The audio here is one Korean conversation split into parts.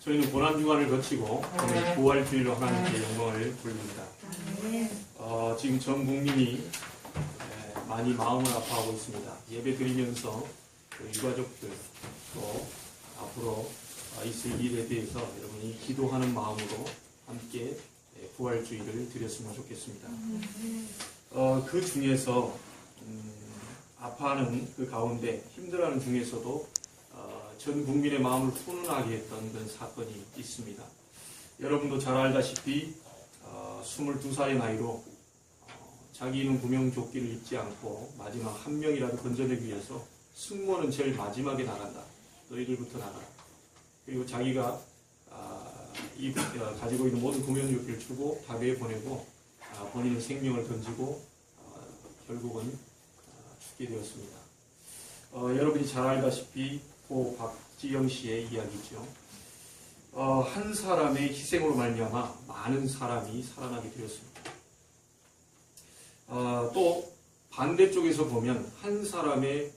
저희는 고난주간을 거치고 오늘 부활주일로 하나님께 영광을 돌립니다. 지금 전 국민이 많이 마음을 아파하고 있습니다. 예배 드리면서 유가족들 또 앞으로 있을 일에 대해서 여러분이 기도하는 마음으로 함께 부활주일을 드렸으면 좋겠습니다. 그 중에서 아파하는 그 가운데 힘들어하는 중에서도 전 국민의 마음을 훈훈하게 했던 그런 사건이 있습니다. 여러분도 잘 알다시피 22살의 나이로 자기는 구명조끼를 입지 않고 마지막 한 명이라도 건져내기 위해서 승무원은 제일 마지막에 나간다. 너희들부터 나가라. 그리고 자기가 가지고 있는 모든 구명조끼를 주고 다배에 보내고 본인의 생명을 던지고 결국은 죽게 되었습니다. 여러분이 잘 알다시피 고 박지영 씨의 이야기죠. 한 사람의 희생으로 말미암아 많은 사람이 살아나게 되었습니다. 또 반대쪽에서 보면 한 사람의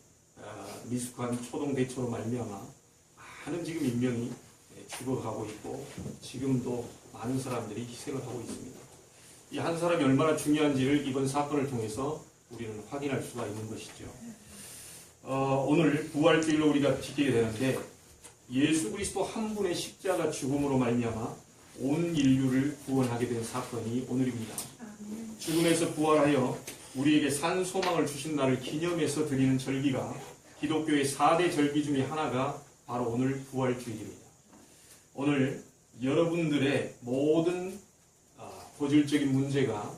미숙한 초동대처로 말미암아 많은 지금 인명이 죽어가고 있고 지금도 많은 사람들이 희생을 하고 있습니다. 이 한 사람이 얼마나 중요한지를 이번 사건을 통해서 우리는 확인할 수가 있는 것이죠. 오늘 부활주일로 우리가 지키게 되는데 예수 그리스도 한 분의 십자가 죽음으로 말미암아 온 인류를 구원하게 된 사건이 오늘입니다. 죽음에서 부활하여 우리에게 산 소망을 주신 날을 기념해서 드리는 절기가 기독교의 4대 절기 중에 하나가 바로 오늘 부활주일입니다. 오늘 여러분들의 모든 고질적인 문제가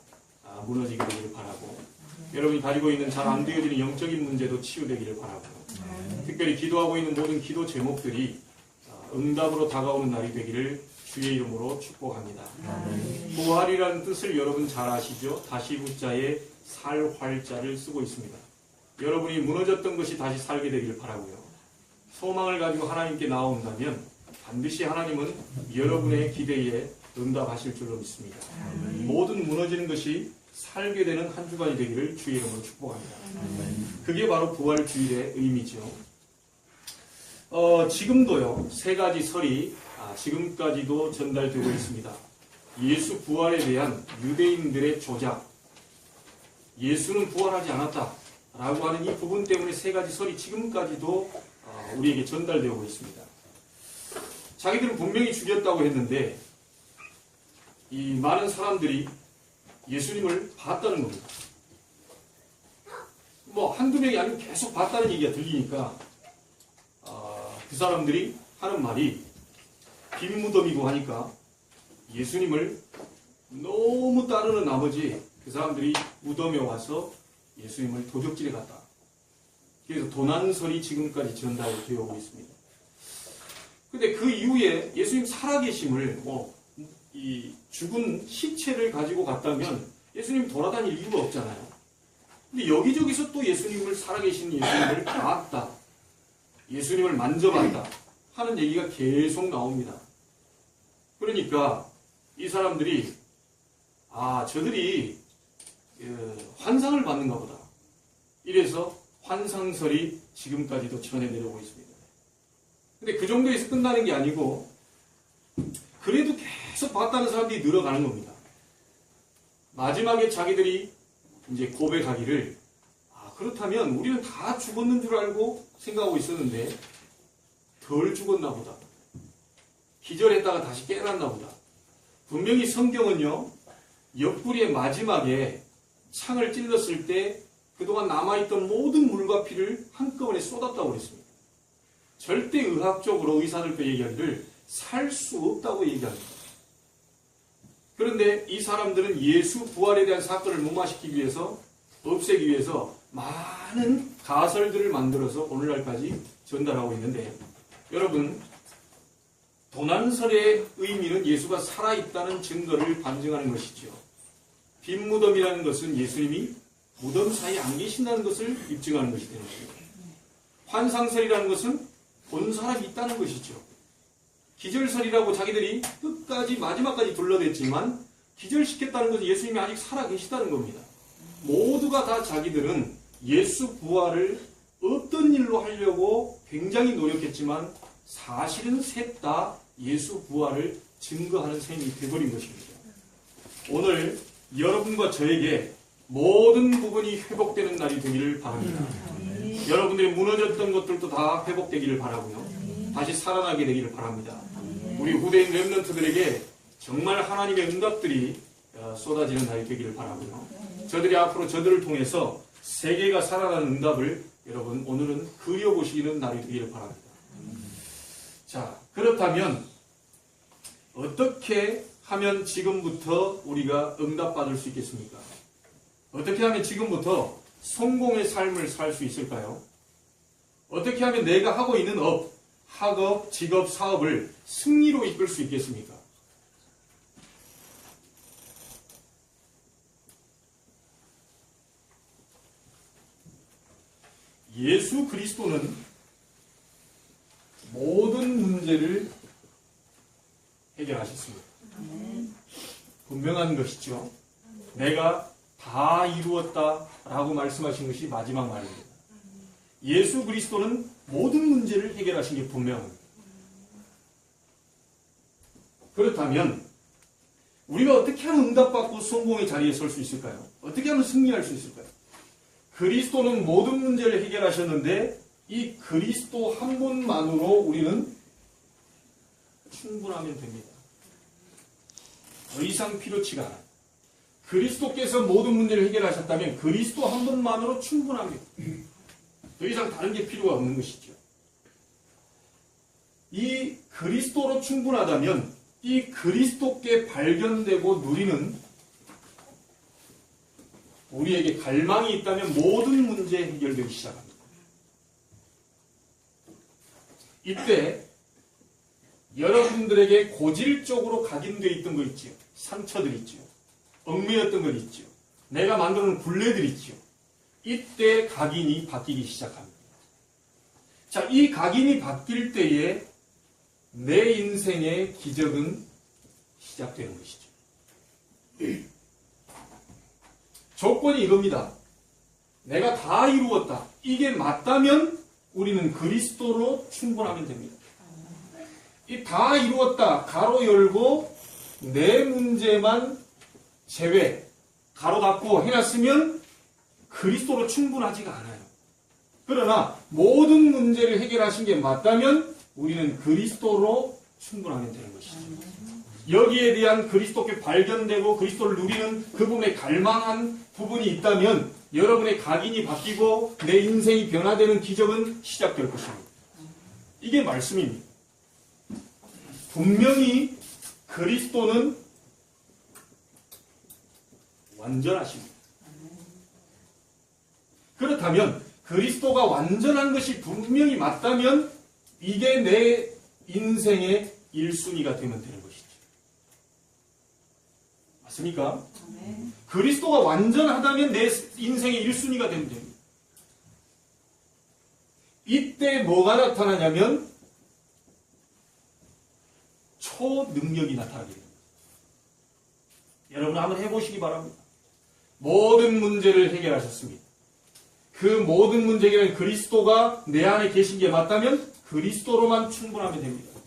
무너지게 되기를 바라고 여러분이 가지고 있는 잘 안 되어지는 영적인 문제도 치유되기를 바라고 특별히 기도하고 있는 모든 기도 제목들이 응답으로 다가오는 날이 되기를 주의 이름으로 축복합니다. 부활이라는 뜻을 여러분 잘 아시죠? 다시 후자에 살 활자를 쓰고 있습니다. 여러분이 무너졌던 것이 다시 살게 되기를 바라고요. 소망을 가지고 하나님께 나온다면 반드시 하나님은 여러분의 기대에 응답하실 줄로 믿습니다. 모든 무너지는 것이 살게 되는 한 주간이 되기를 주의 이름으로 축복합니다. 그게 바로 부활주일의 의미죠. 지금도요, 세 가지 설이 지금까지도 전달되고 있습니다. 예수 부활에 대한 유대인들의 조작, 예수는 부활하지 않았다 라고 하는 이 부분 때문에 세 가지 설이 지금까지도 우리에게 전달되고 있습니다. 자기들은 분명히 죽였다고 했는데 이 많은 사람들이 예수님을 봤다는 겁니다. 한두 명이 아니고 계속 봤다는 얘기가 들리니까 그 사람들이 하는 말이 빈 무덤이고 하니까 예수님을 너무 따르는 나머지 그 사람들이 무덤에 와서 예수님을 도적질해 갔다. 그래서 도난설이 지금까지 전달되어 오고 있습니다. 근데 그 이후에 예수님 살아계심을 이 죽은 시체를 가지고 갔다면 예수님 돌아다닐 이유가 없잖아요. 근데 여기저기서 또 예수님을 살아계신 예수님을 봤다. 예수님을 만져봤다. 하는 얘기가 계속 나옵니다. 그러니까 이 사람들이 저들이 환상을 받는가 보다. 이래서 환상설이 지금까지도 전해 내려오고 있습니다. 근데 그 정도에서 끝나는 게 아니고 그래도 계속 봤다는 사람들이 늘어가는 겁니다. 마지막에 자기들이 이제 고백하기를 그렇다면 우리는 다 죽었는 줄 알고 생각하고 있었는데 덜 죽었나 보다. 기절했다가 다시 깨어났나 보다. 분명히 성경은요, 옆구리의 마지막에 창을 찔렀을 때 그동안 남아있던 모든 물과 피를 한꺼번에 쏟았다고 그랬습니다. 절대 의학적으로 의사들도 얘기하기를 살 수 없다고 얘기합니다. 그런데 이 사람들은 예수 부활에 대한 사건을 무마시키기 위해서, 없애기 위해서 많은 가설들을 만들어서 오늘날까지 전달하고 있는데 여러분, 도난설의 의미는 예수가 살아있다는 증거를 반증하는 것이죠. 빈 무덤이라는 것은 예수님이 무덤 사이에 안 계신다는 것을 입증하는 것이 되는 거죠. 환상설이라는 것은 본 사람이 있다는 것이죠. 기절설이라고 자기들이 끝까지 마지막까지 둘러댔지만 기절시켰다는 것은 예수님이 아직 살아계시다는 겁니다. 모두가 다 자기들은 예수 부활을 어떤 일로 하려고 굉장히 노력했지만 사실은 셋 다 예수 부활을 증거하는 셈이 되어버린 것입니다. 오늘 여러분과 저에게 모든 부분이 회복되는 날이 되기를 바랍니다. 여러분들이 무너졌던 것들도 다 회복되기를 바라고요. 다시 살아나게 되기를 바랍니다. 우리 후대인 렘넌트들에게 정말 하나님의 응답들이 쏟아지는 날이 되기를 바라고요. 저들이 앞으로 저들을 통해서 세계가 살아나는 응답을 여러분 오늘은 그려보시는 날이 되기를 바랍니다. 자, 그렇다면 어떻게 하면 지금부터 우리가 응답받을 수 있겠습니까? 어떻게 하면 지금부터 성공의 삶을 살 수 있을까요? 어떻게 하면 내가 하고 있는 학업, 직업, 사업을 승리로 이끌 수 있겠습니까? 예수 그리스도는 모든 문제를 해결하셨습니다. 분명한 것이죠. 내가 다 이루었다라고 말씀하신 것이 마지막 말입니다. 예수 그리스도는 모든 문제를 해결하신 게 분명합니다. 그렇다면 우리가 어떻게 하면 응답받고 성공의 자리에 설 수 있을까요? 어떻게 하면 승리할 수 있을까요? 그리스도는 모든 문제를 해결하셨는데 이 그리스도 한 분만으로 우리는 충분하면 됩니다. 더 이상 필요치가 않아요. 그리스도께서 모든 문제를 해결하셨다면 그리스도 한 분만으로 충분합니다. 더 이상 다른 게 필요가 없는 것이죠. 이 그리스도로 충분하다면 이 그리스도께 발견되고 누리는 우리에게 갈망이 있다면 모든 문제 해결되기 시작합니다. 이때 여러분들에게 고질적으로 각인되어 있던 거 있지요. 상처들 있지요. 얽매였던 것 있지요. 내가 만들어 놓은 굴레들 있지요. 이때 각인이 바뀌기 시작합니다. 자, 이 각인이 바뀔 때에 내 인생의 기적은 시작되는 것이죠. 조건이 이겁니다. 내가 다 이루었다. 이게 맞다면 우리는 그리스도로 충분하면 됩니다. 이 다 이루었다. 가로 열고 내 문제만 제외 가로 닫고 해놨으면 그리스도로 충분하지가 않아요. 그러나 모든 문제를 해결하신 게 맞다면 우리는 그리스도로 충분하면 되는 것이죠. 여기에 대한 그리스도께 발견되고 그리스도를 누리는 그 부분에 갈망한 부분이 있다면 여러분의 각인이 바뀌고 내 인생이 변화되는 기적은 시작될 것입니다. 이게 말씀입니다. 분명히 그리스도는 완전하십니다. 그렇다면 그리스도가 완전한 것이 분명히 맞다면 이게 내 인생의 1순위가 되면 되는 것이죠. 맞습니까? 그리스도가 완전하다면 내 인생의 1순위가 되면 됩니다. 이때 뭐가 나타나냐면 초능력이 나타나게 됩니다. 여러분 한번 해보시기 바랍니다. 모든 문제를 해결하셨습니다. 그 모든 문제 해결은 그리스도가 내 안에 계신 게 맞다면 그리스도로만 충분하면 됩니다.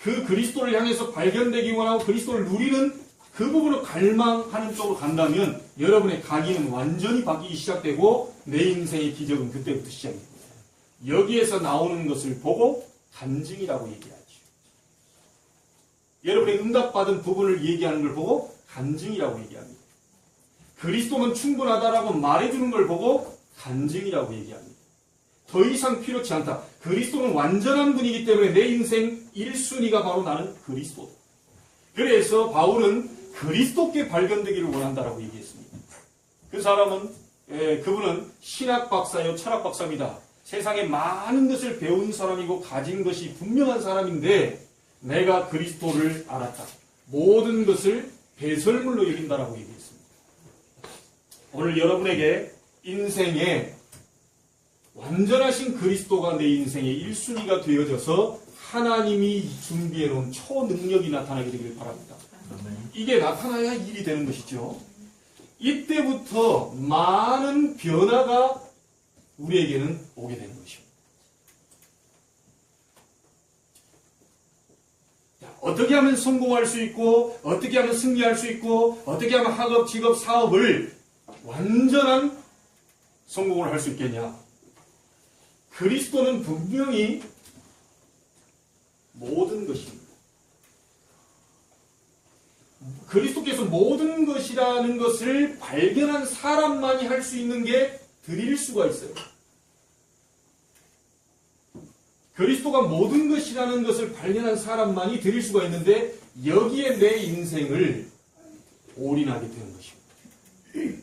그 그리스도를 향해서 발견되기 원하고 그리스도를 누리는 그 부분을 갈망하는 쪽으로 간다면 여러분의 각인은 완전히 바뀌기 시작되고 내 인생의 기적은 그때부터 시작됩니다. 여기에서 나오는 것을 보고 간증이라고 얘기하죠. 여러분의 응답받은 부분을 얘기하는 걸 보고 간증이라고 얘기합니다. 그리스도는 충분하다라고 말해주는 걸 보고 간증이라고 얘기합니다. 더 이상 필요치 않다. 그리스도는 완전한 분이기 때문에 내 인생 1순위가 바로 나는 그리스도다. 그래서 바울은 그리스도께 발견되기를 원한다라고 얘기했습니다. 그 사람은 그분은 신학 박사요 철학 박사입니다. 세상에 많은 것을 배운 사람이고 가진 것이 분명한 사람인데 내가 그리스도를 알았다. 모든 것을 배설물로 여긴다라고 얘기했습니다. 오늘 여러분에게 인생에 완전하신 그리스도가 내 인생의 1순위가 되어져서 하나님이 준비해 놓은 초능력이 나타나게 되길 바랍니다. 이게 나타나야 일이 되는 것이죠. 이때부터 많은 변화가 우리에게는 오게 되는 것입니다. 어떻게 하면 성공할 수 있고, 어떻게 하면 승리할 수 있고, 어떻게 하면 학업, 직업, 사업을 완전한 성공을 할 수 있겠냐? 그리스도는 분명히 모든 것입니다. 그리스도께서 모든 것이라는 것을 발견한 사람만이 할 수 있는 게 드릴 수가 있어요. 그리스도가 모든 것이라는 것을 발견한 사람만이 드릴 수가 있는데 여기에 내 인생을 올인하게 되는 것입니다.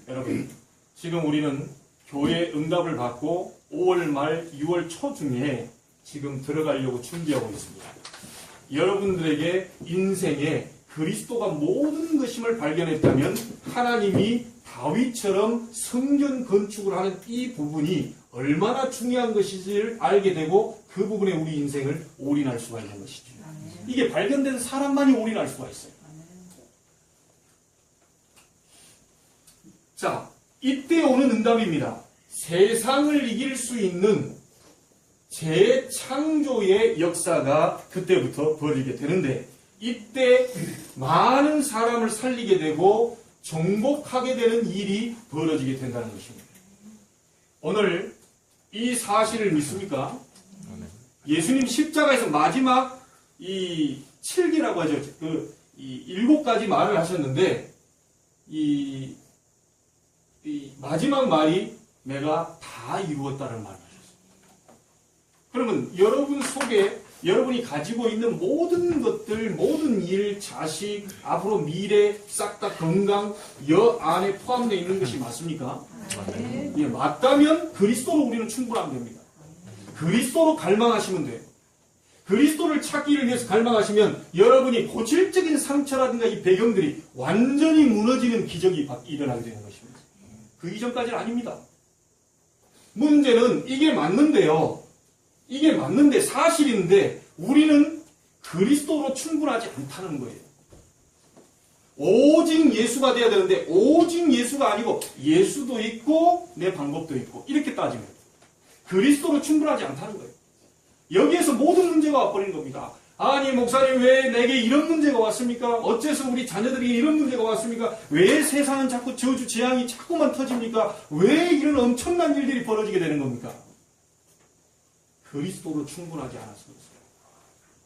여러분, 지금 우리는 교회 응답을 받고 5월 말 6월 초 중에 지금 들어가려고 준비하고 있습니다. 여러분들에게 인생에 그리스도가 모든 것임을 발견했다면 하나님이 다윗처럼 성전 건축을 하는 이 부분이 얼마나 중요한 것인지를 알게 되고 그 부분에 우리 인생을 올인할 수가 있는 것이죠. 이게 발견된 사람만이 올인할 수가 있어요. 자, 이때 오는 응답입니다. 세상을 이길 수 있는 재창조의 역사가 그때부터 벌어지게 되는데 이때 많은 사람을 살리게 되고 정복하게 되는 일이 벌어지게 된다는 것입니다. 오늘 이 사실을 믿습니까? 예수님 십자가에서 마지막 이 7기라고 하죠. 이 7가지 말을 하셨는데 이 마지막 말이 내가 다 이루었다는 말을 하셨습니다. 그러면 여러분 속에 여러분이 가지고 있는 모든 것들, 모든 일, 자식, 앞으로 미래, 싹 다 건강, 여 안에 포함되어 있는 것이 맞습니까? 예, 맞다면 그리스도로 우리는 충분하면 됩니다. 그리스도로 갈망하시면 돼요. 그리스도를 찾기를 위해서 갈망하시면 여러분이 고질적인 상처라든가 이 배경들이 완전히 무너지는 기적이 일어나게 되는 것입니다. 그 이전까지는 아닙니다. 문제는 이게 맞는데요. 이게 맞는데 사실인데 우리는 그리스도로 충분하지 않다는 거예요. 오직 예수가 돼야 되는데 오직 예수가 아니고 예수도 있고 내 방법도 있고 이렇게 따지면 그리스도로 충분하지 않다는 거예요. 여기에서 모든 문제가 와버린 겁니다. 아니 목사님 왜 내게 이런 문제가 왔습니까? 어째서 우리 자녀들에게 이런 문제가 왔습니까? 왜 세상은 자꾸 저주 재앙이 자꾸만 터집니까? 왜 이런 엄청난 일들이 벌어지게 되는 겁니까? 그리스도로 충분하지 않아서 그렇습니다.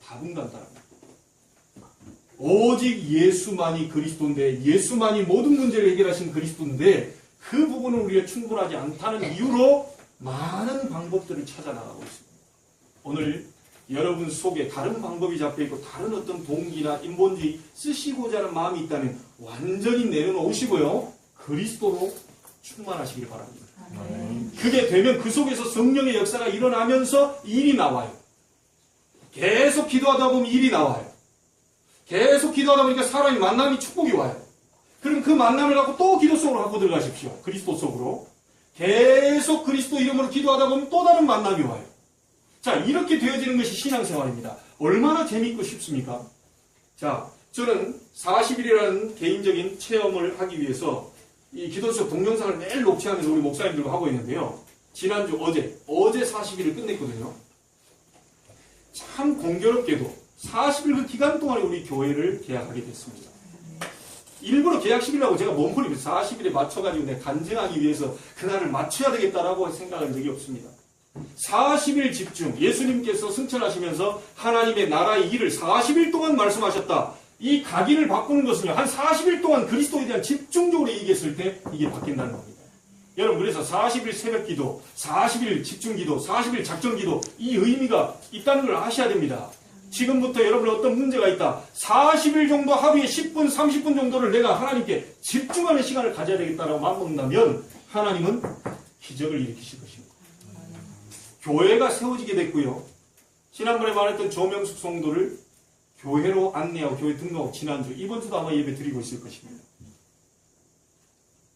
답은 간단합니다. 오직 예수만이 그리스도인데 예수만이 모든 문제를 해결하신 그리스도인데 그 부분은 우리가 충분하지 않다는 이유로 많은 방법들을 찾아 나가고 있습니다. 오늘 여러분 속에 다른 방법이 잡혀있고 다른 어떤 동기나 인본주의 쓰시고자 하는 마음이 있다면 완전히 내려놓으시고요. 그리스도로 충만하시길 바랍니다. 그게 되면 그 속에서 성령의 역사가 일어나면서 일이 나와요. 계속 기도하다 보면 일이 나와요. 계속 기도하다 보니까 사람이 만남이 축복이 와요. 그럼 그 만남을 갖고 또 기도 속으로 갖고 들어가십시오. 그리스도 속으로. 계속 그리스도 이름으로 기도하다 보면 또 다른 만남이 와요. 자, 이렇게 되어지는 것이 신앙생활입니다. 얼마나 재밌고 쉽습니까? 자, 저는 40일이라는 개인적인 체험을 하기 위해서 이 기도 속 동영상을 매일 녹취하면서 우리 목사님들과 하고 있는데요. 지난주 어제 40일을 끝냈거든요. 참 공교롭게도 40일 그 기간 동안에 우리 교회를 계약하게 됐습니다. 일부러 계약식이라고 제가 몸풀이면서 40일에 맞춰가지고 내가 간증하기 위해서 그날을 맞춰야 되겠다라고 생각한 적이 없습니다. 40일 집중, 예수님께서 승천하시면서 하나님의 나라의 일을 40일 동안 말씀하셨다. 이 각인을 바꾸는 것은요, 한 40일 동안 그리스도에 대한 집중적으로 얘기했을 때 이게 바뀐다는 겁니다. 여러분, 그래서 40일 새벽 기도, 40일 집중 기도, 40일 작전 기도, 이 의미가 있다는 걸 아셔야 됩니다. 지금부터 여러분 어떤 문제가 있다. 40일 정도 하루에 10분, 30분 정도를 내가 하나님께 집중하는 시간을 가져야 되겠다라고 마음먹는다면 하나님은 기적을 일으키실 것입니다. 교회가 세워지게 됐고요. 지난번에 말했던 조명숙 성도를 교회로 안내하고 교회 등록하고 지난주, 이번 주도 아마 예배 드리고 있을 것입니다.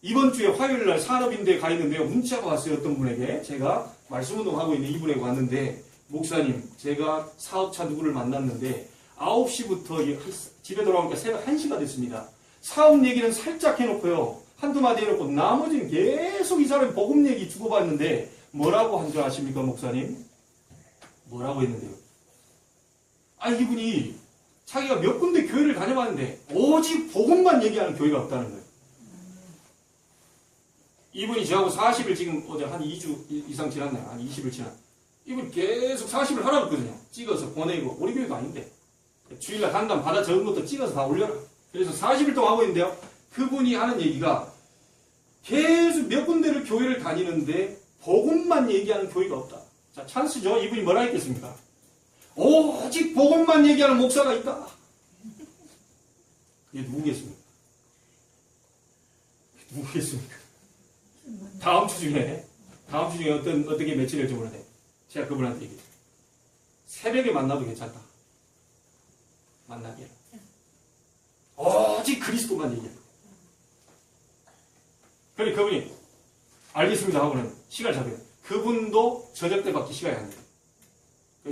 이번 주에 화요일날 산업인대에 가 있는데요. 문자가 왔어요. 어떤 분에게. 제가 말씀운동하고 있는 이분에게 왔는데 목사님, 제가 사업차 누구를 만났는데 9시부터 집에 돌아오니까 새벽 1시가 됐습니다. 사업 얘기는 살짝 해놓고요. 한두 마디 해놓고 나머지는 계속 이 사람이 복음 얘기 주고받는데 뭐라고 한 줄 아십니까, 목사님? 뭐라고 했는데요? 이분이 자기가 몇 군데 교회를 다녀봤는데 오직 복음만 얘기하는 교회가 없다는 거예요. 이분이 저하고 40일 지금 어제 한 2주 이상 지났나요? 한 20일 지났. 이분이 계속 40일 하라고 했거든요. 찍어서 보내고 우리 교회도 아닌데 주일날 한담 받아 적은 것도 찍어서 다 올려라. 그래서 40일 동안 하고 있는데요. 그분이 하는 얘기가 계속 몇 군데를 교회를 다니는데 복음만 얘기하는 교회가 없다. 자, 찬스죠. 이분이 뭐라 했겠습니까? 오직 복음만 얘기하는 목사가 있다. 그게 누구겠습니까? 누구겠습니까? 다음 주 중에 어떻게 며칠 될지 모르는데 제가 그분한테 얘기해요. 새벽에 만나도 괜찮다. 만나게. 오직 그리스도만 얘기해요. 그러니 그분이 알겠습니다 하고는 시간을 잡아요. 그분도 저녁 때밖에 시간이 안 돼요.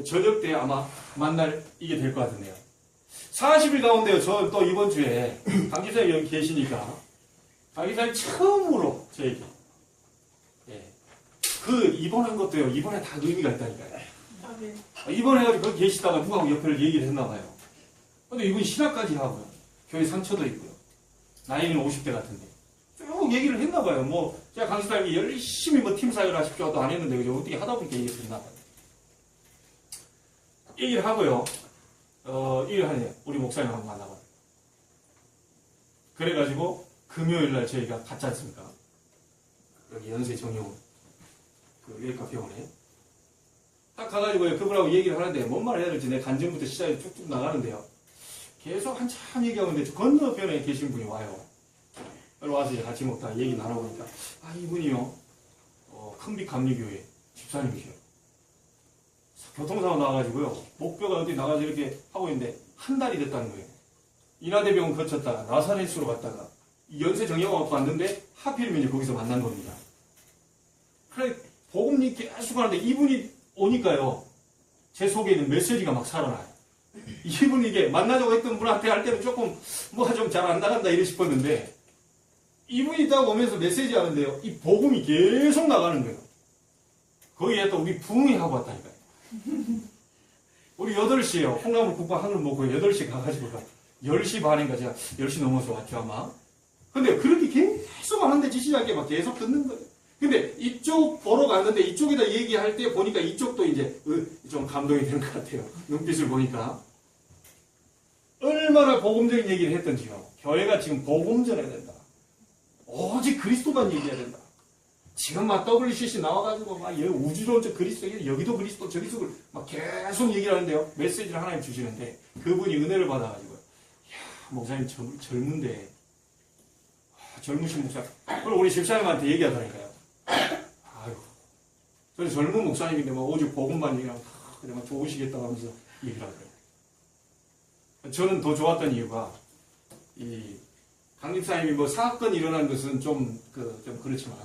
저녁 때 아마 만날 이게 될 것 같은데요. 40일 가운데요. 저 또 이번 주에 강 기사님 여기 계시니까 강 기사님 처음으로 저에게 그 입원한 것도요. 입원에 다 의미가 있다니까요. 입원해가지고 거기 계시다가 누구하고 옆에를 얘기를 했나봐요. 근데 이분이 신학까지 하고요. 교회 상처도 있고요. 나이는 50대 같은데 쭉 얘기를 했나봐요. 뭐 제가 강 기사님이 열심히 뭐 팀 사역을 하십시오 또 안 했는데 그죠? 어떻게 하다 보니까 얘기를 했나봐요. 얘기를 하고요. 얘기를 하네요. 우리 목사님하고 만나봐요. 그래가지고 금요일날 저희가 갔지 않습니까? 여기 연세 정용 그 외과 병원에 딱 가가지고요. 그분하고 얘기를 하는데 뭔 말을 해야 될지 내 간증부터 시작이 쭉쭉 나가는데요. 계속 한참 얘기하고 있는데 건너편에 계신 분이 와요. 와서 이제 같이 먹다가 얘기 나눠보니까 아 이분이요 큰빛 감리교회 집사님이세요. 교통사고 나와가지고요. 목뼈가 어디 나가서 이렇게 하고 있는데 한 달이 됐다는 거예요. 인하대병원 거쳤다가 나사렛으로 갔다가 연세 정형외과 왔는데 하필이면 이제 거기서 만난 겁니다. 그래 복음이 계속 하는데 이분이 오니까요. 제 속에 있는 메시지가 막 살아나요. 이분이 이게 만나자고 했던 분한테 할 때는 조금 뭐가 좀 잘 안 나간다 이래 싶었는데 이분이 딱 오면서 메시지 하는데요. 이 복음이 계속 나가는 거예요. 거기에 또 우리 부흥이 하고 왔다니까요. 우리 8시에요. 콩나물 국밥 한 그릇 먹고 8시에 가가지고 10시 반인가 제가 10시 넘어서 왔죠 아마. 근데 그렇게 계속 하는데 지시하게 막 계속 듣는 거예요. 근데 이쪽 보러 갔는데 이쪽에다 얘기할 때 보니까 이쪽도 이제 좀 감동이 되는 것 같아요. 눈빛을 보니까. 얼마나 복음적인 얘기를 했던지요. 교회가 지금 복음 전해야 된다. 오직 그리스도만 얘기해야 된다. 지금 막 WCC 나와가지고 막 우주론적 그리스도, 여기도 그리스도, 저기도 막 계속 얘기를 하는데요. 메시지를 하나님 주시는데 그분이 은혜를 받아가지고 이야, 목사님 젊은데 젊으신 목사. 그럼 우리 집사님한테 얘기하더라니까요. 아유, 저는 젊은 목사님인데 막 오직 복음만 얘기하면 그래 막 좋으시겠다고 하면서 얘기를 하더라고요. 저는 더 좋았던 이유가 이 강 집사님이 뭐 사건이 일어난 것은 좀 그렇지만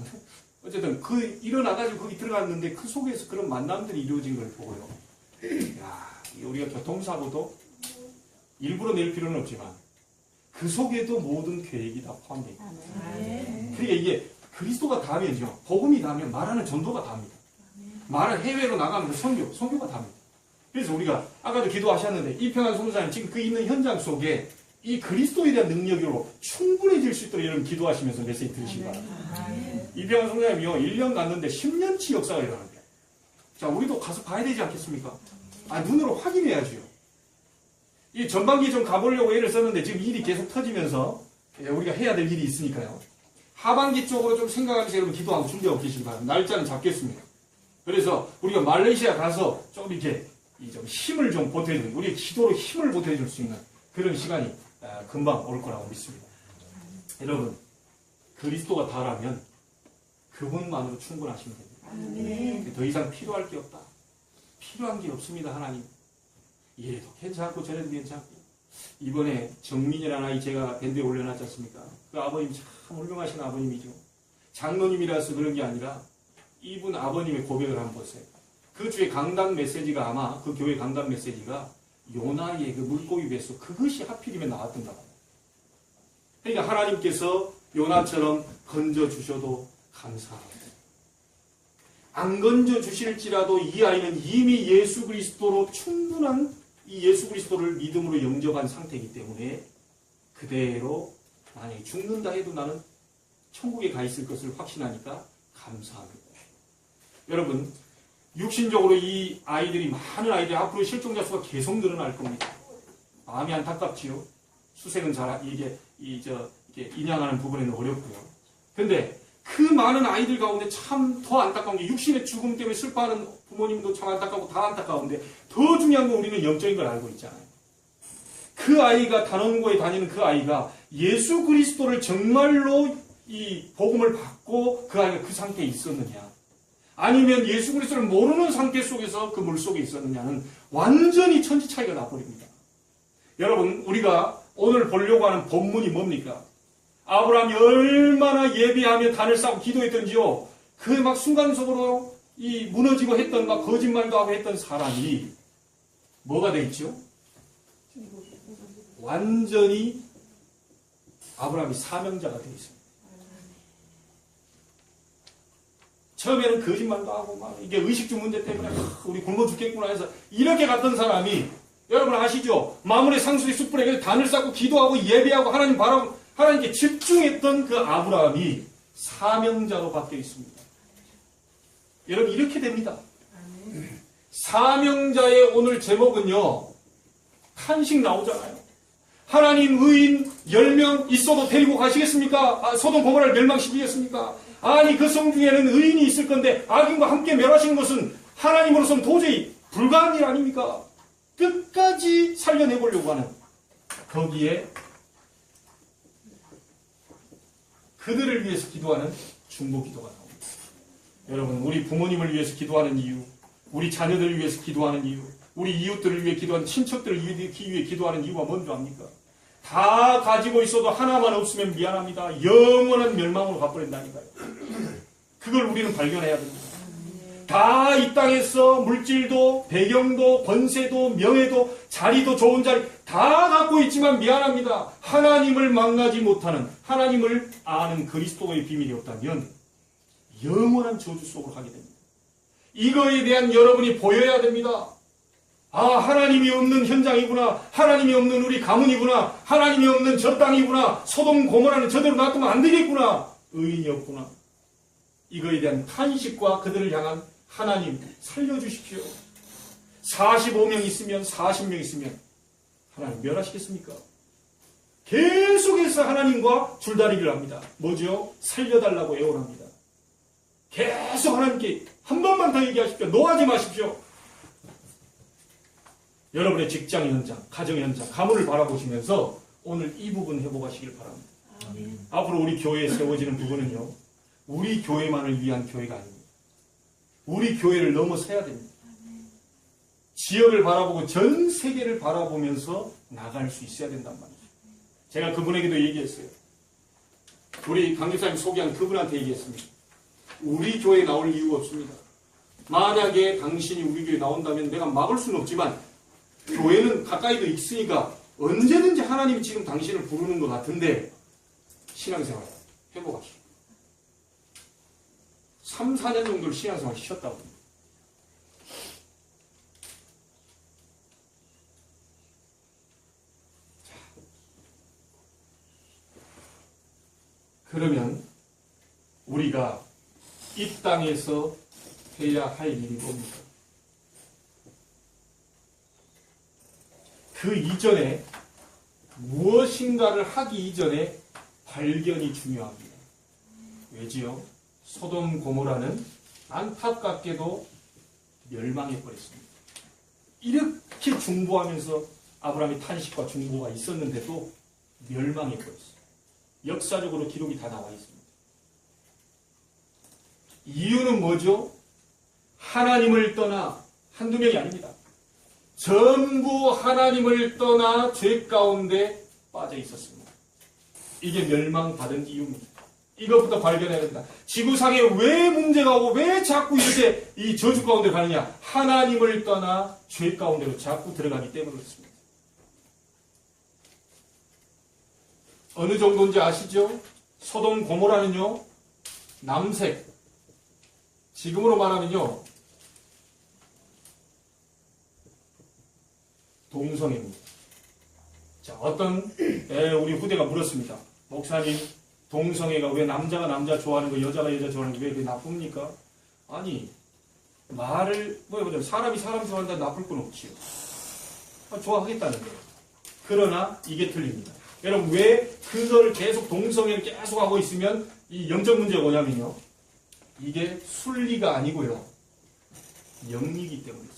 어쨌든 그 일어나가지고 거기 들어갔는데 그 속에서 그런 만남들이 이루어진 걸 보고요. 야, 우리가 교통사고도 일부러 낼 필요는 없지만 그 속에도 모든 계획이 다 포함되어 있다. 그러니까 이게 그리스도가 닿으면요. 복음이 닿으면 말하는 전도가 닿습니다. 말을 해외로 나가면서 선교가 닿습니다. 그래서 우리가 아까도 기도하셨는데 이평한 선교사님 지금 그 있는 현장 속에 이 그리스도에 대한 능력으로 충분해질 수 있도록 여러분 기도하시면서 메시지 들으시기 바랍니다. 이평한 선교사님이요. 1년 갔는데 10년치 역사가 일어납니다. 자, 우리도 가서 봐야 되지 않겠습니까? 눈으로 확인해야죠. 이 전반기에 좀 가보려고 애를 썼는데 지금 일이 계속 터지면서 우리가 해야 될 일이 있으니까요. 하반기 쪽으로 좀 생각하면서 여러분 기도하고 준비하고 계시기 바랍니다. 날짜는 잡겠습니다. 그래서 우리가 말레이시아 가서 좀 이렇게 좀 힘을 좀 보태주는, 우리의 기도로 힘을 보태줄 수 있는 그런 시간이 금방 올 거라고 믿습니다. 여러분, 그리스도가 다라면 그분만으로 충분하시면 됩니다. 더 이상 필요할 게 없다. 필요한 게 없습니다, 하나님. 이래도 괜찮고 저래도 괜찮고. 이번에 정민이라는 아이 제가 밴드에 올려놨지 않습니까? 그 아버님 참 훌륭하신 아버님이죠. 장로님이라서 그런 게 아니라 이분 아버님의 고백을 한번 보세요. 그 주에 강단 메시지가 아마 그 교회 강단 메시지가 요나의 그 물고기 뱃속 그것이 하필이면 나왔던가 봐요. 그러니까 하나님께서 요나처럼 건져주셔도 감사합니다. 안 건져주실지라도 이 아이는 이미 예수 그리스도로 충분한 이 예수 그리스도를 믿음으로 영접한 상태이기 때문에 그대로 만약에 죽는다 해도 나는 천국에 가 있을 것을 확신하니까 감사합니다. 여러분, 육신적으로 이 아이들이, 많은 아이들이 앞으로 실종자 수가 계속 늘어날 겁니다. 마음이 안타깝지요. 수색은 이게 인양하는 부분에는 어렵고요. 근데 그 많은 아이들 가운데 참 더 안타까운 게, 육신의 죽음 때문에 슬퍼하는 부모님도 참 안타깝고 다 안타까운데, 더 중요한 건 우리는 영적인 걸 알고 있잖아요. 그 아이가, 단원고에 다니는 그 아이가 예수 그리스도를 정말로 이 복음을 받고 그 아이가 그 상태에 있었느냐, 아니면 예수 그리스도를 모르는 상태 속에서 그 물 속에 있었느냐는 완전히 천지 차이가 나버립니다. 여러분, 우리가 오늘 보려고 하는 본문이 뭡니까? 아브라함이 얼마나 예비하며 단을 쌓고 기도했던지요. 그 막 순간적으로 이 무너지고 했던, 막 거짓말도 하고 했던 사람이 뭐가 돼 있죠? 완전히 아브라함이 사명자가 되어 있습니다. 처음에는 거짓말도 하고 막 이게 의식주 문제 때문에 우리 굶어 죽겠구나 해서 이렇게 갔던 사람이, 여러분 아시죠? 마물의 상수리 숯불에 단을 쌓고 기도하고 예배하고 하나님께 집중했던 그 아브라함이 사명자로 바뀌어 있습니다. 여러분, 이렇게 됩니다. 사명자의 오늘 제목은요, 탄식 나오잖아요. 하나님, 의인 10명 있어도 데리고 가시겠습니까? 소돔 고모라를 멸망시키겠습니까? 아니, 그 성 중에는 의인이 있을 건데 악인과 함께 멸하시는 것은 하나님으로서는 도저히 불가한 일 아닙니까? 끝까지 살려내보려고 하는, 거기에 그들을 위해서 기도하는 중보기도가 나옵니다. 여러분, 우리 부모님을 위해서 기도하는 이유, 우리 자녀들을 위해서 기도하는 이유, 우리 이웃들을 위해 기도하는, 친척들을 위해 기도하는 이유가 뭔지 압니까? 다 가지고 있어도 하나만 없으면 미안합니다. 영원한 멸망으로 가버린다니까요. 그걸 우리는 발견해야 됩니다. 다 이 땅에서 물질도, 배경도, 권세도, 명예도, 자리도, 좋은 자리 다 갖고 있지만 미안합니다. 하나님을 만나지 못하는, 하나님을 아는 그리스도의 비밀이 없다면 영원한 저주 속으로 가게 됩니다. 이거에 대한 여러분이 보여야 됩니다. 아, 하나님이 없는 현장이구나. 하나님이 없는 우리 가문이구나. 하나님이 없는 저 땅이구나. 소돔 고모라는 저대로 놔두면 안 되겠구나. 의인이 없구나. 이거에 대한 탄식과 그들을 향한 하나님 살려주십시오. 45명 있으면, 40명 있으면 하나님 멸하시겠습니까? 계속해서 하나님과 줄다리기를 합니다. 뭐죠? 살려달라고 애원합니다. 계속 하나님께 한 번만 더 얘기하십시오. 노하지 마십시오. 여러분의 직장 현장, 가정 현장, 가문을 바라보시면서 오늘 이 부분 회복하시길 바랍니다. 아멘. 앞으로 우리 교회에 세워지는 부분은요, 우리 교회만을 위한 교회가 아닙니다. 우리 교회를 넘어서야 됩니다. 아멘. 지역을 바라보고 전 세계를 바라보면서 나갈 수 있어야 된단 말이죠. 제가 그분에게도 얘기했어요. 우리 강집사님 소개한 그분한테 얘기했습니다. 우리 교회에 나올 이유가 없습니다. 만약에 당신이 우리 교회에 나온다면 내가 막을 수는 없지만 교회는 가까이도 있으니까 언제든지 하나님이 지금 당신을 부르는 것 같은데 신앙생활 회복하시오. 3, 4년 정도를 신앙생활 쉬었다고 합니다. 그러면 우리가 이 땅에서 해야 할 일이 뭡니까? 그 이전에 무엇인가를 하기 이전에 발견이 중요합니다. 왜지요? 소돔 고모라는 안타깝게도 멸망해버렸습니다. 이렇게 중보하면서 아브라함의 탄식과 중보가 있었는데도 멸망해버렸어요. 역사적으로 기록이 다 나와 있습니다. 이유는 뭐죠? 하나님을 떠나, 한두 명이 아닙니다. 전부 하나님을 떠나 죄 가운데 빠져 있었습니다. 이게 멸망받은 이유입니다. 이것부터 발견해야 된다. 지구상에 왜 문제가 오고 왜 자꾸 이렇게 이 저주 가운데 가느냐? 하나님을 떠나 죄 가운데로 자꾸 들어가기 때문에 그렇습니다. 어느 정도인지 아시죠? 소돔 고모라는요, 남색, 지금으로 말하면요, 동성애입니다. 자, 우리 후대가 물었습니다. 목사님, 동성애가 왜 남자가 남자 좋아하는 거, 여자가 여자 좋아하는 거 왜 그게 나쁩니까? 아니, 사람이 사람 좋아한다 나쁠 건 없지요. 좋아하겠다는 거예요. 그러나 이게 틀립니다. 여러분, 왜 그걸 계속 동성애를 계속 하고 있으면 이 영적 문제가 뭐냐면요. 이게 순리가 아니고요. 영리이기 때문이죠.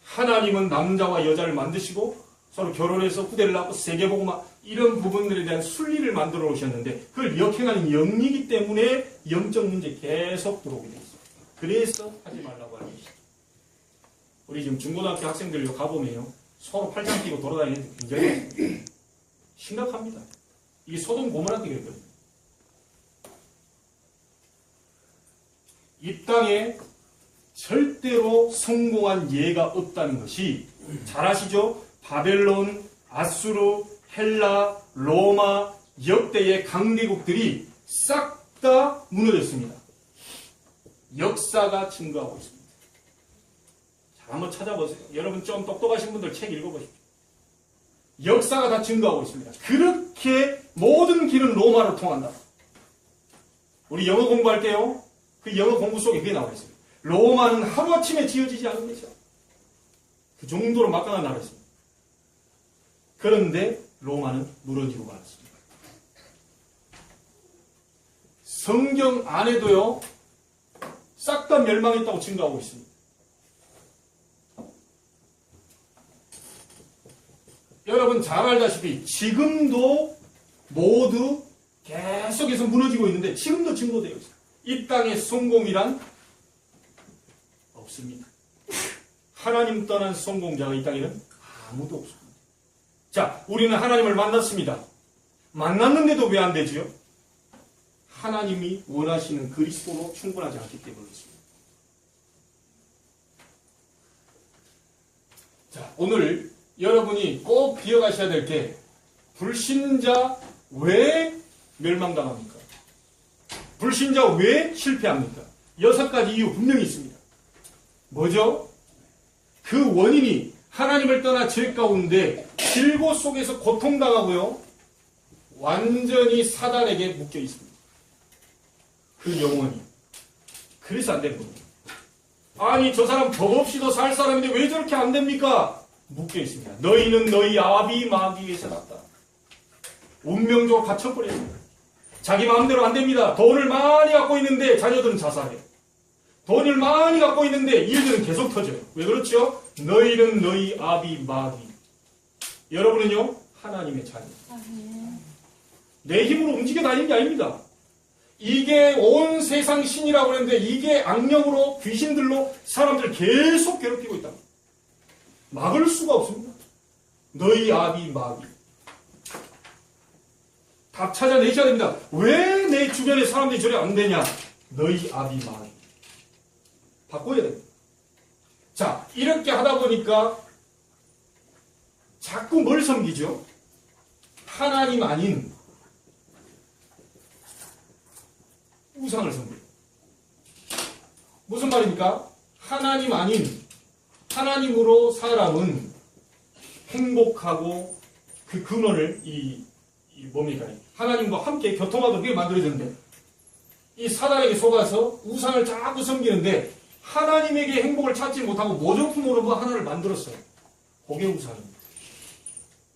하나님은 남자와 여자를 만드시고 서로 결혼해서 후대를 낳고 세계보고 막 이런 부분들에 대한 순리를 만들어 오셨는데 그걸 역행하는 영리이기 때문에 영적 문제 계속 들어오게 되어 있어요. 그래서 하지 말라고 하는 것이죠. 우리 지금 중고등학교 학생들 가보면요. 서로 팔짱 끼고 돌아다니는데 굉장히 심각합니다. 이게 소돔 고모라 되겠거든요. 이 땅에 절대로 성공한 예가 없다는 것이 잘 아시죠? 바벨론, 아수르, 헬라, 로마, 역대의 강대국들이 싹 다 무너졌습니다. 역사가 증거하고 있습니다. 자, 한번 찾아보세요. 여러분 좀 똑똑하신 분들 책 읽어보십시오. 역사가 다 증거하고 있습니다. 그렇게 모든 길은 로마로 통한다. 우리 영어 공부할 때요. 그 영어 공부 속에 그게 나와 있어요. 로마는 하루아침에 지어지지 않은 것이야. 그 정도로 막강한 나라였습니다. 그런데 로마는 무너지고 말았습니다. 성경 안에도요. 싹 다 멸망했다고 증거하고 있습니다. 여러분 잘 알다시피 지금도 모두 계속해서 무너지고 있는데 지금도 증거되어 있어요. 이 땅의 성공이란 없습니다. 하나님 떠난 성공자가 이 땅에는 아무도 없습니다. 자, 우리는 하나님을 만났습니다. 만났는데도 왜 안 되지요? 하나님이 원하시는 그리스도로 충분하지 않기 때문이었습니다. 자, 오늘 여러분이 꼭 기억하셔야 될 게 불신자 왜 멸망당합니까? 불신자 왜 실패합니까? 6가지 이유 분명히 있습니다. 뭐죠? 그 원인이 하나님을 떠나 죄 가운데 질고 속에서 고통당하고요. 완전히 사단에게 묶여 있습니다. 그 영혼이. 그래서 안 되는 겁니다. 아니 저 사람 법 없이도 살 사람인데 왜 저렇게 안 됩니까? 묶여 있습니다. 너희는 너희 아비 마귀에서 났다. 운명적으로 갇혀버렸습니다. 자기 마음대로 안 됩니다. 돈을 많이 갖고 있는데 자녀들은 자살해요. 돈을 많이 갖고 있는데 일들은 계속 터져요. 왜 그렇죠? 너희는 너희 아비 마귀. 여러분은요? 하나님의 자녀. 내 힘으로 움직여 다니는 게 아닙니다. 이게 온 세상 신이라고 그러는데 이게 악령으로 귀신들로 사람들 계속 괴롭히고 있다. 막을 수가 없습니다. 너희 아비 마귀. 답 찾아내셔야 됩니다. 왜 내 주변의 사람들이 저래 안 되냐? 너희 아비 마귀. 바꿔야 됩니다. 자, 이렇게 하다 보니까 자꾸 뭘 섬기죠? 하나님 아닌 우상을 섬겨요. 무슨 말입니까? 하나님 아닌 하나님으로 사람은 행복하고 그 근원을 뭡니까? 하나님과 함께 교통하도록 만들어졌는데 이 사단에게 속아서 우상을 자꾸 섬기는데 하나님에게 행복을 찾지 못하고 모조품으로 뭐 하나를 만들었어요. 그게 우상입니다.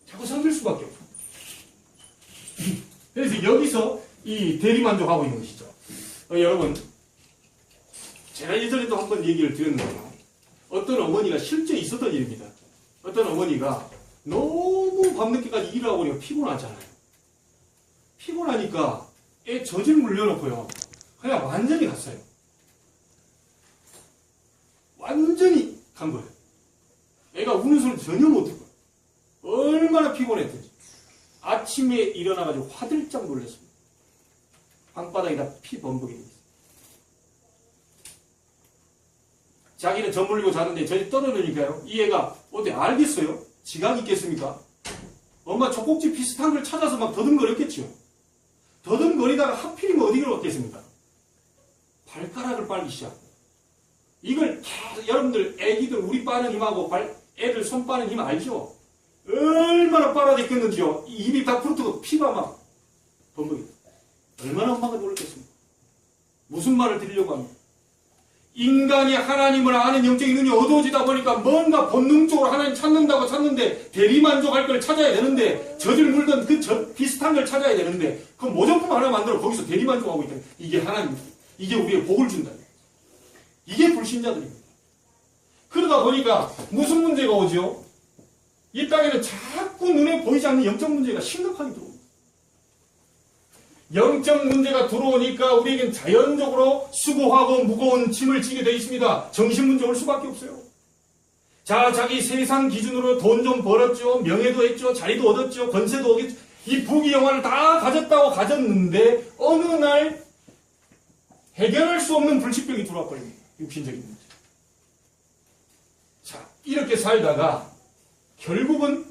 자꾸 섬길 수밖에 없어요. 그래서 여기서 이 대리만족하고 있는 것이죠. 여러분, 제가 예전에도 한번 얘기를 드렸는데요. 어떤 어머니가 실제 있었던 일입니다. 어떤 어머니가 너무 밤늦게까지 일하고 보니까 피곤하잖아요. 피곤하니까 애 젖을 물려놓고요. 그냥 완전히 갔어요. 완전히 간 거예요. 애가 우는 소리 전혀 못 듣고. 얼마나 피곤했든지. 아침에 일어나가지고 화들짝 놀랐습니다. 방바닥에다 피 범벅이 있어요. 자기는 젖 물리고 자는데 젖이 떨어지니까요. 이 애가 어디 알겠어요? 지각이 있겠습니까? 엄마 젖꼭지 비슷한 걸 찾아서 막 더듬거렸겠죠. 더듬거리다가 하필이면 어디로 왔겠습니까? 발가락을 빨기 시작합니다. 이걸 계속 여러분들 애기들 우리 빠는 임하고 애들 손 빠는 힘 알죠? 얼마나 빨아들였겠는지요. 입이 다 부르트고 피가 막 범벅이. 얼마나 엄마가 놀랐겠습니까? 무슨 말을 드리려고 합니까? 인간이 하나님을 아는 영적인 눈이 어두워지다 보니까 뭔가 본능적으로 하나님 찾는다고 찾는데 대리만족할 걸 찾아야 되는데 젖을 물던 그 비슷한 걸 찾아야 되는데 그 모조품 하나 만들어 거기서 대리만족하고 있다. 이게 하나님입니다. 이게 우리의 복을 준다. 이게 불신자들입니다. 그러다 보니까 무슨 문제가 오죠? 이 땅에는 자꾸 눈에 보이지 않는 영적 문제가 심각하게 들어옵니다. 영적 문제가 들어오니까 우리에겐 자연적으로 수고하고 무거운 짐을 지게 되어 있습니다. 정신문제 올 수밖에 없어요. 자, 자기 세상 기준으로 돈 좀 벌었죠. 명예도 했죠. 자리도 얻었죠. 권세도 얻었죠. 이 부귀영화를 다 가졌다고 가졌는데 어느 날 해결할 수 없는 불치병이 들어와 버립니다. 육신적인 문제. 자, 이렇게 살다가 결국은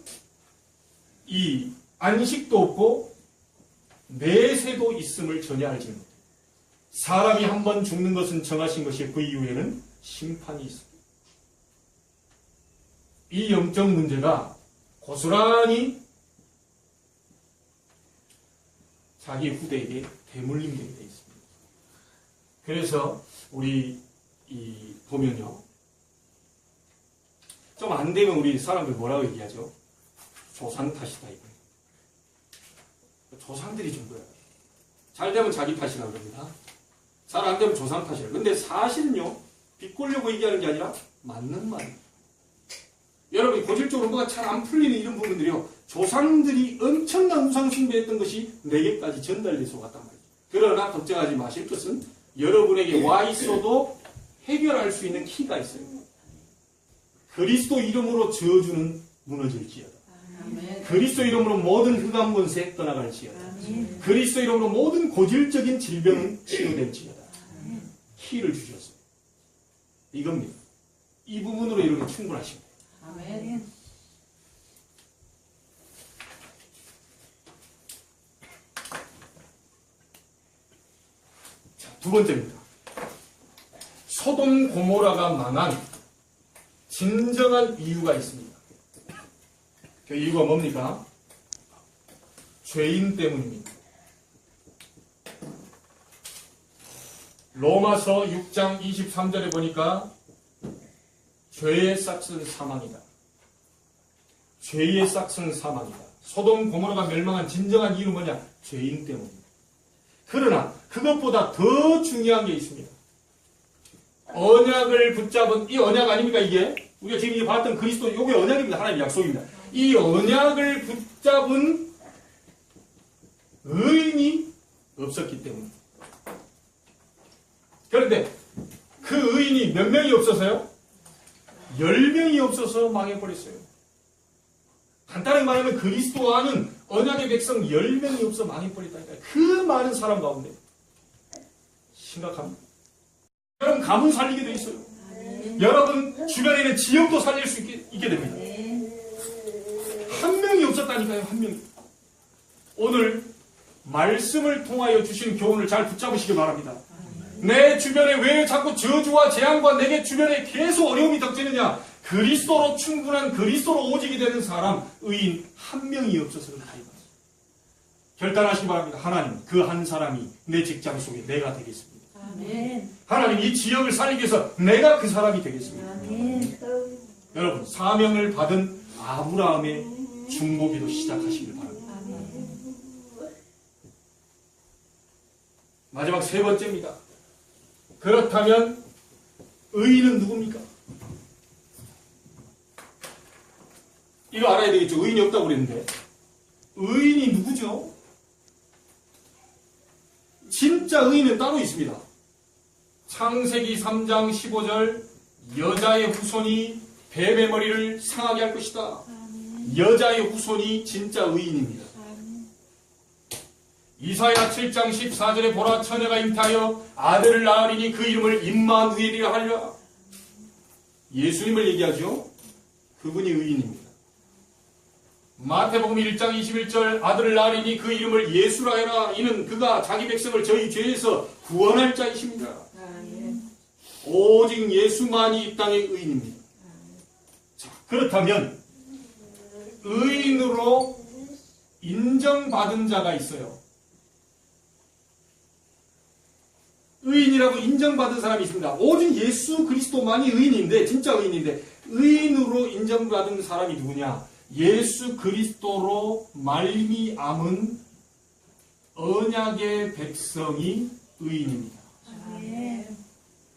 이 안식도 없고 내세도 있음을 전혀 알지 못해요. 사람이 한 번 죽는 것은 정하신 것이고 그 이후에는 심판이 있습니다. 이 영적 문제가 고스란히 자기 후대에게 대물림되게 되어 있습니다. 그래서 우리 보면요. 좀 안 되면 우리 사람들 뭐라고 얘기하죠? 조상 탓이다 이거. 조상들이 준 거예요. 잘 되면 자기 탓이라고 그럽니다. 잘 안 되면 조상 탓이에요. 근데 사실은요, 비꼬려고 얘기하는 게 아니라 맞는 말이에요. 여러분이 고질적으로 뭐가 잘 안 풀리는 이런 부분들이요, 조상들이 엄청난 우상 숭배했던 것이 내게까지 전달돼서 왔단 말이에요. 그러나 걱정하지 마실 것은 여러분에게 와 있어도 해결할 수 있는 키가 있어요. 그리스도 이름으로 저주는 무너질지어다. 그리스도 이름으로 모든 흑암 권세 떠나갈지어다. 그리스도 이름으로 모든 고질적인 질병은 치유될지어다. 키를 주셨어요. 이겁니다. 이 부분으로 이렇게 충분하십니다. 아멘. 자, 두 번째입니다. 소돔 고모라가 망한 진정한 이유가 있습니다. 그 이유가 뭡니까? 죄인 때문입니다. 로마서 6장 23절에 보니까 죄의 싹은 사망이다. 죄의 싹은 사망이다. 소돔 고모라가 멸망한 진정한 이유는 뭐냐? 죄인 때문입니다. 그러나 그것보다 더 중요한 게 있습니다. 언약을 붙잡은 이 언약 아닙니까 이게? 우리가 지금 봤던 그리스도 이게 언약입니다. 하나님의 약속입니다. 이 언약을 붙잡은 의인이 없었기 때문에. 그런데 그 의인이 몇 명이 없어서요? 10명이 없어서 망해버렸어요. 간단하게 말하면 그리스도 아는 언약의 백성 10명이 없어 망해버렸다니까요. 그 많은 사람 가운데. 심각합니다. 여러분 가문 살리게 돼 있어요. 여러분 주변에 있는 지역도 살릴 수 있게 됩니다. 한 명이 없었다니까요. 한 명이. 오늘 말씀을 통하여 주신 교훈을 잘 붙잡으시기 바랍니다. 내 주변에 왜 자꾸 저주와 재앙과 내게 주변에 계속 어려움이 닥치느냐? 그리스도로 충분한 그리스도로 오직이 되는 사람, 의인 한 명이 없어서 그렇다. 결단하시기 바랍니다. 하나님, 그 한 사람이 내 직장 속에 내가 되겠습니다. 아멘. 하나님, 이 지역을 살리기 위해서 내가 그 사람이 되겠습니다. 아멘. 여러분, 사명을 받은 아브라함의 중보기도 시작하시길 바랍니다. 아멘. 마지막 세 번째입니다. 그렇다면 의인은 누굽니까? 이거 알아야 되겠죠. 의인이 없다고 그랬는데 의인이 누구죠? 진짜 의인은 따로 있습니다. 창세기 3장 15절 여자의 후손이 뱀의 머리를 상하게 할 것이다. 여자의 후손이 진짜 의인입니다. 이사야 7장 14절에 보라 처녀가 잉태하여 아들을 낳으리니 그 이름을 임마누엘이라 하리라. 예수님을 얘기하죠. 그분이 의인입니다. 마태복음 1장 21절 아들을 낳으리니 그 이름을 예수라 해라. 이는 그가 자기 백성을 저희 죄에서 구원할 자이십니다. 오직 예수만이 이 땅의 의인입니다. 자, 그렇다면 의인으로 인정받은 자가 있어요. 의인이라고 인정받은 사람이 있습니다. 오직 예수 그리스도만이 의인인데, 진짜 의인인데, 의인으로 인정받은 사람이 누구냐? 예수 그리스도로 말미암은 언약의 백성이 의인입니다. 아멘.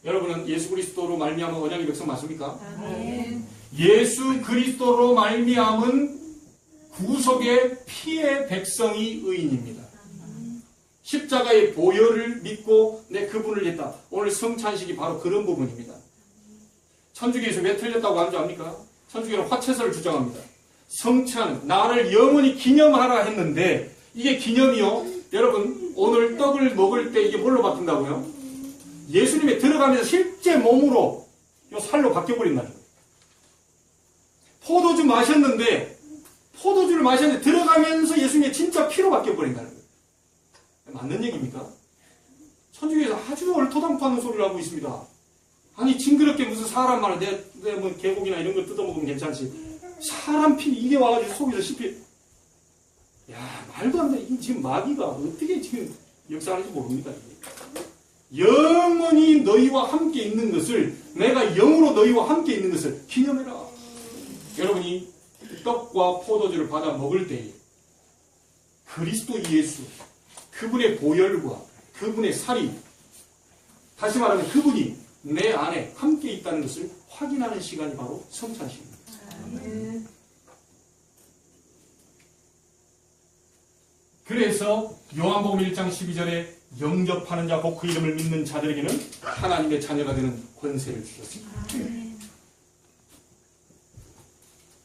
여러분은 예수 그리스도로 말미암은 언약의 백성 맞습니까? 아멘. 예수 그리스도로 말미암은 구속의 피의 백성이 의인입니다. 십자가의 보혈을 믿고 내 그분을 했다. 오늘 성찬식이 바로 그런 부분입니다. 천주교에서 왜 틀렸다고 하는 줄 압니까? 천주교는 화채설을 주장합니다. 성찬, 나를 영원히 기념하라 했는데 이게 기념이요. 여러분 오늘 떡을 먹을 때 이게 뭘로 바뀐다고요? 예수님이 들어가면서 실제 몸으로 요 살로 바뀌어버린다는 거예요. 포도주를 마셨는데 들어가면서 예수님의 진짜 피로 바뀌어버린다는 거예요. 맞는 얘기입니까? 천주교에서 아주 얼토당토하는 소리를 하고 있습니다. 아니 징그럽게 무슨 사람 말을 내 뭐 계곡이나 이런 걸 뜯어먹으면 괜찮지. 사람 피 이게 와가지고 속에서 씹히. 야 말도 안 돼. 이 지금 마귀가 어떻게 지금 역사하는지 모릅니다. 이게. 영원히 너희와 함께 있는 것을 내가 영으로 너희와 함께 있는 것을 기념해라. 여러분이 떡과 포도주를 받아 먹을 때에 그리스도 예수 그분의 보혈과 그분의 살이 다시 말하면 그분이 내 안에 함께 있다는 것을 확인하는 시간이 바로 성찬식입니다. 아멘. 그래서 요한복음 1장 12절에 영접하는 자 곧 그 이름을 믿는 자들에게는 하나님의 자녀가 되는 권세를 주셨습니다. 아멘.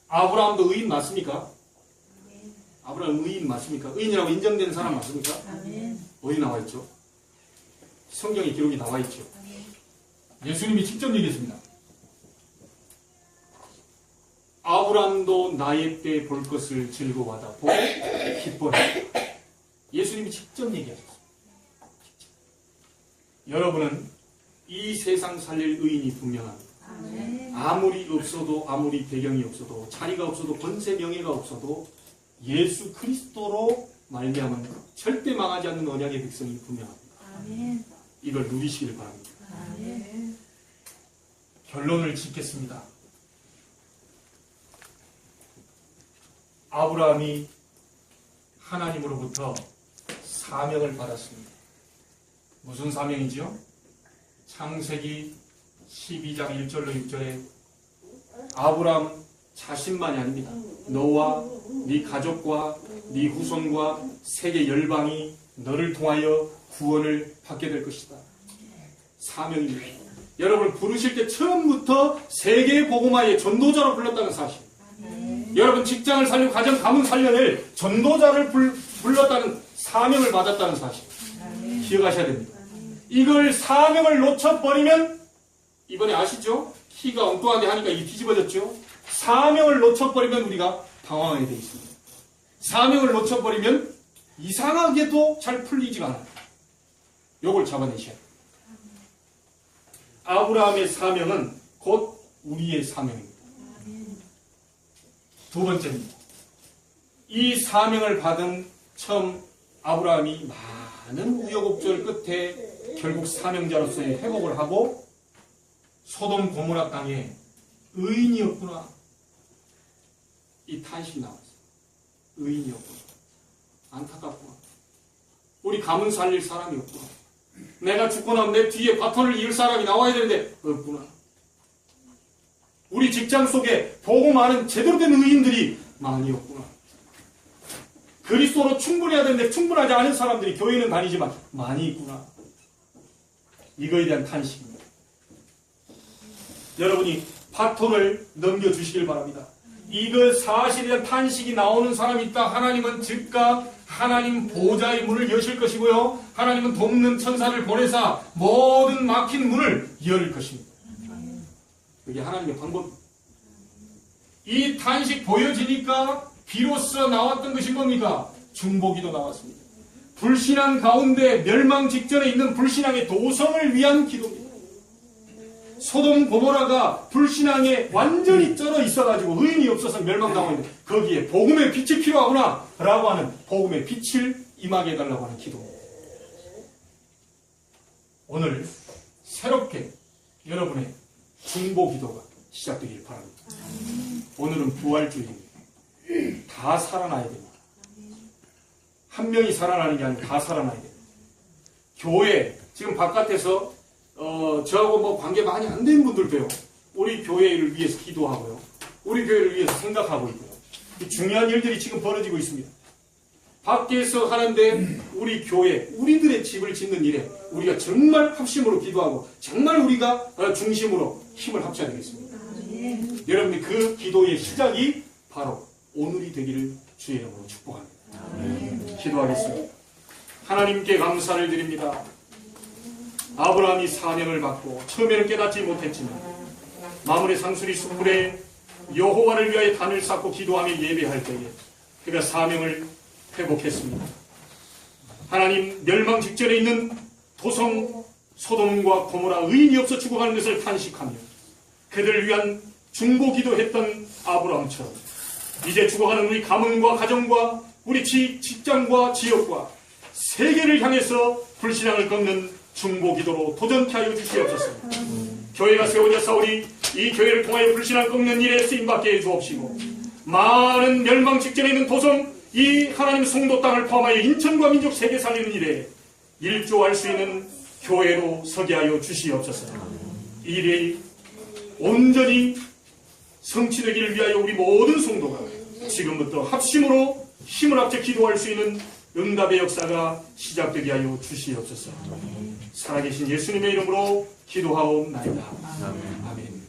아브라함도 의인 맞습니까? 아멘. 아브라함 의인 맞습니까? 의인이라고 인정된 사람 맞습니까? 아멘. 어디 나와 있죠? 성경에 기록이 나와 있죠. 아멘. 예수님이 직접 얘기했습니다. 아브라함도 나의 때 볼 것을 즐거워하다. 보고 기뻐해. 예수님이 직접 얘기하셨습니다. 여러분은 이 세상 살릴 의인이 분명합니다. 아멘. 아무리 없어도 아무리 배경이 없어도 자리가 없어도 권세 명예가 없어도 예수 그리스도로 말미암은 절대 망하지 않는 언약의 백성이 분명합니다. 아멘. 이걸 누리시길 바랍니다. 아멘. 결론을 짓겠습니다. 아브라함이 하나님으로부터 사명을 받았습니다. 무슨 사명이지요? 창세기 12장 1절로 6절에 아브라함 자신만이 아닙니다. 너와 네 가족과 네 후손과 세계 열방이 너를 통하여 구원을 받게 될 것이다. 사명입니다. 여러분 부르실 때 처음부터 세계 복음화의 전도자로 불렀다는 사실. 여러분 직장을 살리고 가정 가문 살려낼 전도자를 불렀다는 사명을 받았다는 사실. 기억하셔야 됩니다. 이걸 사명을 놓쳐버리면 이번에 아시죠? 키가 엉뚱하게 하니까 이게 뒤집어졌죠? 사명을 놓쳐버리면 우리가 당황하게 되어 있습니다. 사명을 놓쳐버리면 이상하게도 잘 풀리지가 않아요. 요걸 잡아내셔야 돼요. 아브라함의 사명은 곧 우리의 사명입니다. 두 번째입니다. 이 사명을 받은 처음 아브라함이 많은 우여곡절 끝에 결국 사명자로서의 회복을 하고 소돔 고모라 땅에 의인이었구나. 이 탄식이 나왔어요. 의인이었구나. 안타깝구나. 우리 가문 살릴 사람이 없구나. 내가 죽고 나면 내 뒤에 바톤을 이을 사람이 나와야 되는데 없구나. 우리 직장 속에 보고 많은 제대로 된 의인들이 많이 없구나. 그리스도로 충분해야 되는데 충분하지 않은 사람들이 교회는 다니지만 많이 있구나. 이거에 대한 탄식입니다. 여러분이 바톤을 넘겨주시길 바랍니다. 이거 사실에 대한 탄식이 나오는 사람이 있다. 하나님은 즉각 하나님 보좌의 문을 여실 것이고요. 하나님은 돕는 천사를 보내사 모든 막힌 문을 열 것입니다. 그게 하나님의 방법입니다. 이 탄식 보여지니까 비로소 나왔던 것이 뭡니까? 중보기도 나왔습니다. 불신앙 가운데 멸망 직전에 있는 불신앙의 도성을 위한 기도입니다. 소돔 고모라가 불신앙에 완전히 쩔어 있어가지고 의인이 없어서 멸망당하고 있는데 거기에 복음의 빛이 필요하구나 라고 하는 복음의 빛을 임하게 해달라고 하는 기도입니다. 오늘 새롭게 여러분의 중보 기도가 시작되길 바랍니다. 오늘은 부활주일입니다. 다 살아나야 됩니다. 한 명이 살아나는 게 아니고 다 살아나야 됩니다. 교회, 지금 바깥에서 저하고 뭐 관계 많이 안 된 분들도요, 우리 교회를 위해서 기도하고요, 우리 교회를 위해서 생각하고 있고요. 중요한 일들이 지금 벌어지고 있습니다. 밖에서 하는데 우리 교회, 우리들의 집을 짓는 일에 우리가 정말 합심으로 기도하고 정말 우리가 중심으로 힘을 합쳐야 되겠습니다. 여러분이 그 기도의 시작이 바로 오늘이 되기를 주의 이름으로 축복합니다. 기도하겠습니다. 하나님께 감사를 드립니다. 아브라함이 사명을 받고 처음에는 깨닫지 못했지만 마물의 상수리 숯불에 여호와를 위하여 단을 쌓고 기도하며 예배할 때에 그가 사명을 회복했습니다. 하나님, 멸망 직전에 있는 도성 소돔과 고모라 의인이 없어 죽어가는 것을 탄식하며 그들을 위한 중보 기도했던 아브라함처럼 이제 죽어가는 우리 가문과 가정과 우리 직장과 지역과 세계를 향해서 불신앙을 꺾는 중보 기도로 도전케 하여 주시옵소서. 교회가 세워져 싸우니 이 교회를 통하여 불신앙 꺾는 일에 쓰임받게 해주옵시고 많은 멸망 직전에 있는 도성 이 하나님 성도 땅을 포함하여 인천과 민족 세계 살리는 일에 일조할 수 있는 교회로 서게 하여 주시옵소서. 이 일이 온전히 성취되기를 위하여 우리 모든 성도가 지금부터 합심으로 힘을 합쳐 기도할 수 있는 응답의 역사가 시작되게 하여 주시옵소서. 살아계신 예수님의 이름으로 기도하옵나이다. 아멘.